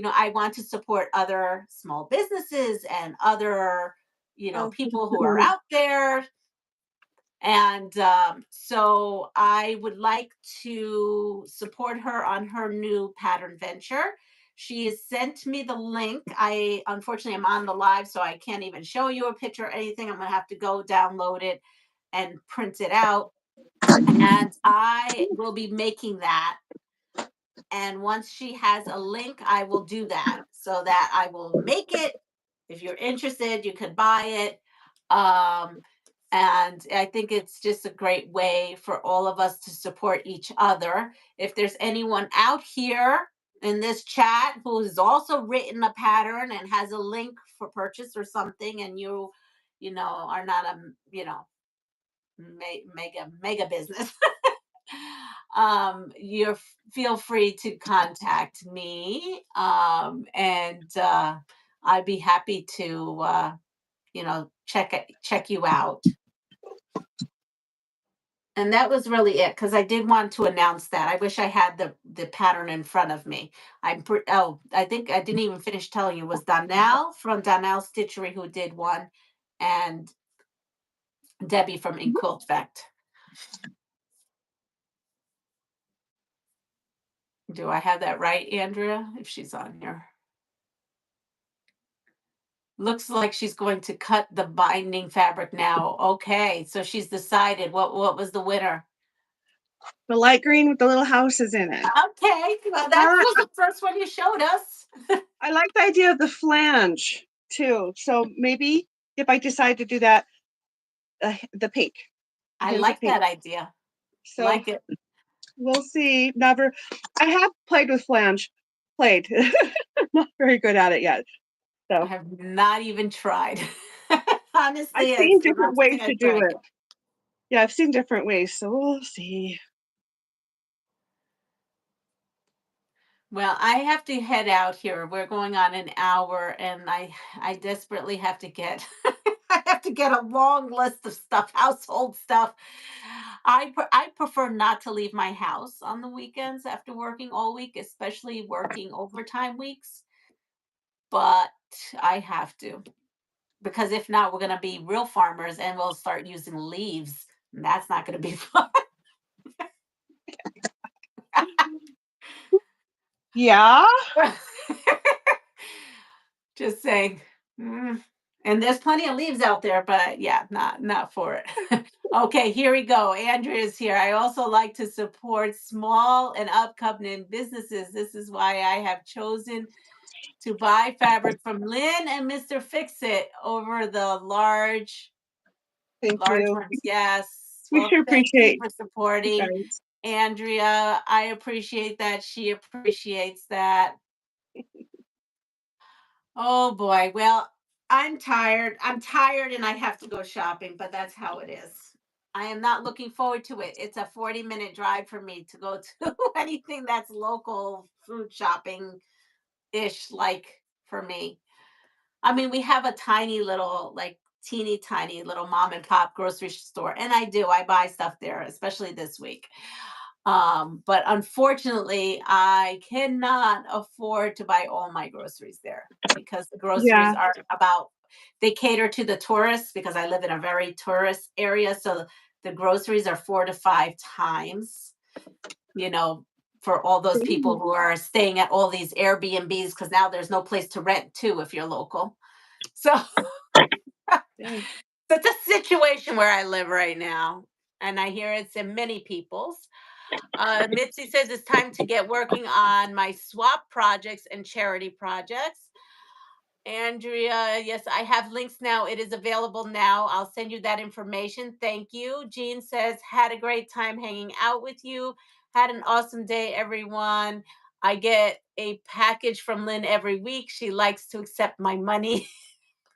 I want to support other small businesses and other, oh, people who are out there. And so I would like to support her on her new pattern venture. She has sent me the link. I unfortunately am on the live, so I can't even show you a picture or anything. I'm going to have to go download it and print it out. And I will be making that. And once she has a link, I will do that so that I will make it. If you're interested, you could buy it. And I think it's just a great way for all of us to support each other. If there's anyone out here in this chat who has also written a pattern and has a link for purchase or something, and are not a, mega business, you feel free to contact me, and I'd be happy to check you out. And that was really it because I did want to announce that. I wish I had the pattern in front of me. I think I didn't even finish telling you, it was Donnell from Donnell Stitchery who did one, and Debbie from Inquilt Fact. Do I have that right, Andrea? If she's on here. Looks like she's going to cut the binding fabric now. Okay, so she's decided what was the winner. the light green with the little houses in it. Okay, well that I, was the first one you showed us. I like the idea of the flange too. So maybe if I decide to do that, the pink, I hint of like pink. that idea. So Like it. we'll see. Never. I have played with flange. Played. Not very good at it yet. I So have not even tried. I've Honestly, seen it's different not ways something to I've do tried. it. Yeah, I've seen different ways. So we'll see. Well, I have to head out here. We're going on an hour, and I desperately have to get. I have to get a long list of stuff, household stuff. I prefer not to leave my house on the weekends after working all week, especially working overtime weeks. But I have to, because if not, we're gonna be real farmers and we'll start using leaves. And that's not gonna be fun. Yeah. Just saying. Mm. And there's plenty of leaves out there, but yeah, not for it. Okay, here we go. Andrea's here. I also like to support small and upcoming businesses. This is why I have chosen to buy fabric from Lynn and Mr. Fix It over the Thank large you. ones. Yes. We Well, sure thank you appreciate for you supporting guys. Andrea. I appreciate that. She appreciates that. Oh boy. Well, I'm tired. I'm tired and I have to go shopping, but that's how it is. I am not looking forward to it. It's a 40-minute drive for me to go to anything that's local food shopping ish, like for me. I mean, we have a tiny little, like teeny tiny little mom and pop grocery store, and I do. I buy stuff there, especially this week. But unfortunately, I cannot afford to buy all my groceries there because the groceries Yeah. are about, they cater to the tourists because I live in a very tourist area. So the groceries are 4 to 5 times, you know, for all those people who are staying at all these Airbnbs because now there's no place to rent too if you're local. So Dang. that's a situation where I live right now. And I hear it's in many people's. Mitzi says it's time to get working on my swap projects and charity projects. Andrea, yes, I have links now. It is available now. I'll send you that information. Thank you. Jean says, had a great time hanging out with you. Had an awesome day, everyone. I get a package from Lynn every week. She likes to accept my money.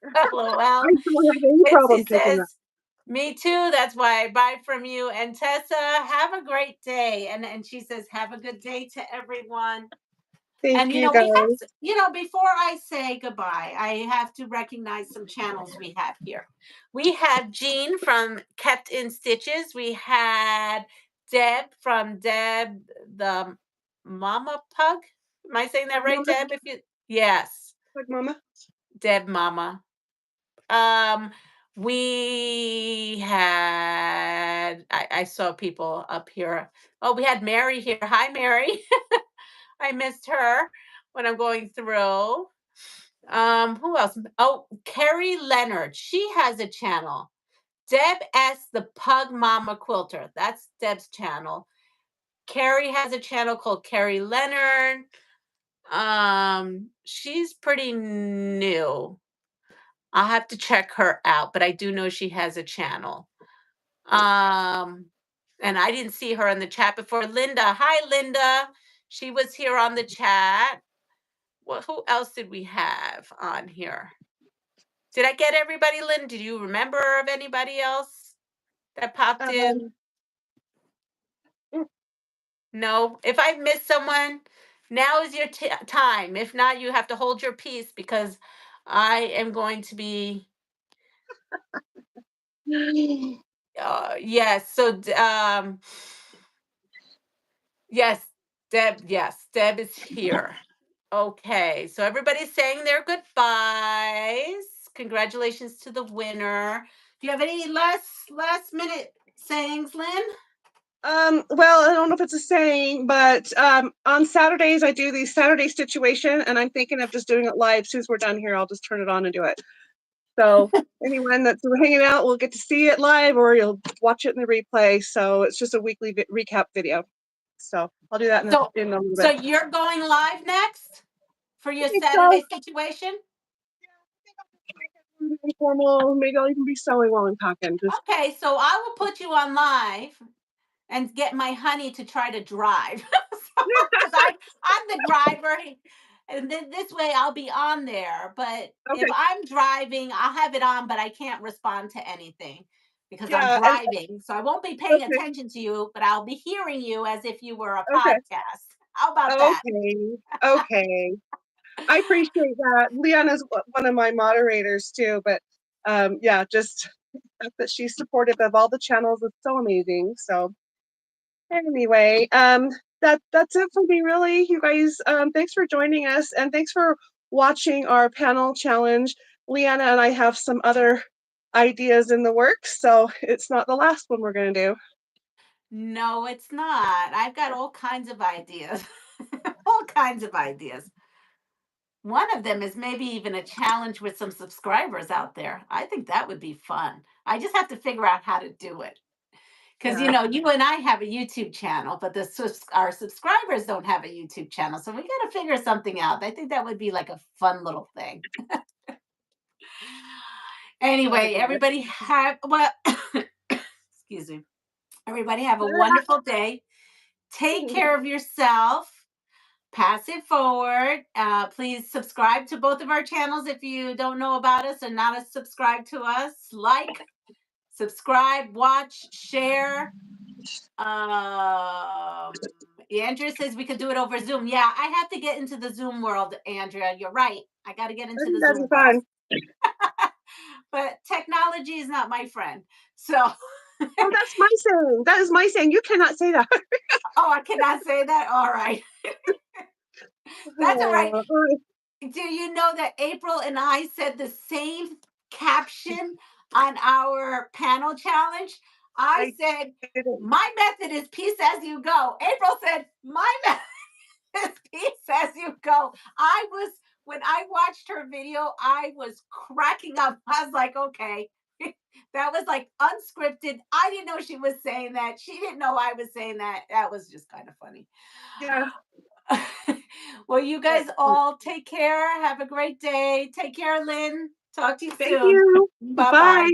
I LOL. don't have any Mitzi problem taking that. says, me too. That's why I buy from you. And Tessa, have a great day. And she says, have a good day to everyone. Thank And you we have, guys. before I say goodbye, I have to recognize some channels we have here. We have Jean from Kept in Stitches. We had Deb from Deb the Mama Pug. Am I saying that right, Mama, Deb? If you Yes, like mama. Deb Mama. Um, we had I saw people up here. Oh, we had Mary here. Hi, Mary. I missed her when I'm going through. Who else? Oh, Carrie Leonard. She has a channel. Deb S. the Pug Mama Quilter. That's Deb's channel. Carrie has a channel called Carrie Leonard. She's pretty new. I'll have to check her out, but I do know she has a channel. Um, and I didn't see her in the chat before. Linda. Hi, Linda. She was here on the chat. Well, who else did we have on here? Did I get everybody, Lynn? Did you remember of anybody else that popped in? Um, mm, No. If I missed someone, now is your time. If not, you have to hold your peace because I am going to be. Yes. So, yes, Deb. Yes, Deb is here. Okay, so everybody's saying their goodbyes. Congratulations to the winner. Do you have any last minute sayings, Lynn? well, I don't know if it's a saying, but on Saturdays I do the Saturday situation, and I'm thinking of just doing it live. As soon as we're done here, I'll just turn it on and do it. So anyone that's hanging out will get to see it live, or you'll watch it in the replay. So it's just a weekly recap video. So I'll do that So in a little so bit. you're going live next for I your think so. Saturday situation? Informal. Maybe I'll even be sewing while I'm talking. Just Okay, so I will put you on live and get my honey to try to drive. Because I'm the driver. And then this way I'll be on there. But if okay. I'm driving, I'll have it on, but I can't respond to anything because I'm Yeah. And driving. So I won't be paying okay. attention to you, but I'll be hearing you as if you were a Okay. podcast. How about that? Okay. Okay. I appreciate that. Leon is one of my moderators too, but Yeah, just the fact that she's supportive of all the channels is so amazing. So anyway, that's it for me, really. You guys, thanks for joining us, and thanks for watching our panel challenge. Leanna and I have some other ideas in the works, so it's not the last one we're going to do. No, it's not. I've got all kinds of ideas. All kinds of ideas. One of them is maybe even a challenge with some subscribers out there. I think that would be fun. I just have to figure out how to do it. Because Yeah, you and I have a YouTube channel, but our subscribers don't have a YouTube channel, so we got to figure something out. I think that would be like a fun little thing. that'll be Anyway, good. everybody have well, excuse me. Everybody have a wonderful day. Take care of yourself. Pass it forward. Please subscribe to both of our channels if you don't know about us and not subscribe to us. Like, subscribe, watch, share. Andrea says we could do it over Zoom. Yeah, I have to get into the Zoom world, Andrea. You're right. I got to get I into think the that'd Zoom be world. fun. But technology is not my friend. So, Oh, that's my saying. That is my saying. You cannot say that. oh, I cannot say that. All right. That's all right. Oh, Do you know that April and I said the same caption on our panel challenge? I I said, didn't. my method is peace as you go. April said, my method is peace as you go. When I watched her video, I was cracking up. I was like, okay, that was like unscripted. I didn't know she was saying that. She didn't know I was saying that. That was just kind of funny. Yeah. Well, you But guys all take care. Have a great day. Take care, Lynn. Talk to you thank soon. you. Bye bye. Bye.